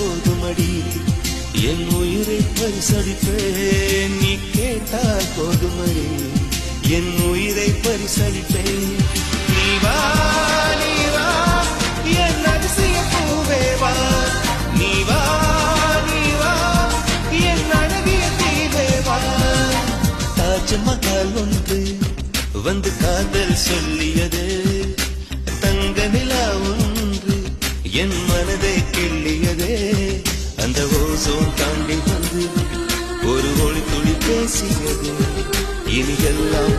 போதுமடி என் உயிரை பரிசளிப்பேன் நீ கேட்டால் போதுமடி என் உயிரை பரிசளிப்பேன் நீ வா நீ வா என் அதிசய பூவே வா நீ வா நீ வா என் அழகிய தீவே வா தாஜ்மஹால் ஒன்று வந்து காதல் சொல்லியது தங்க நிலா ஒன்று என் மனதை கிள்ளியதே அந்த ஓசோன் தாண்டி வந்து ஒரு ஒளி துளி பேசியது இனி எல்லாம்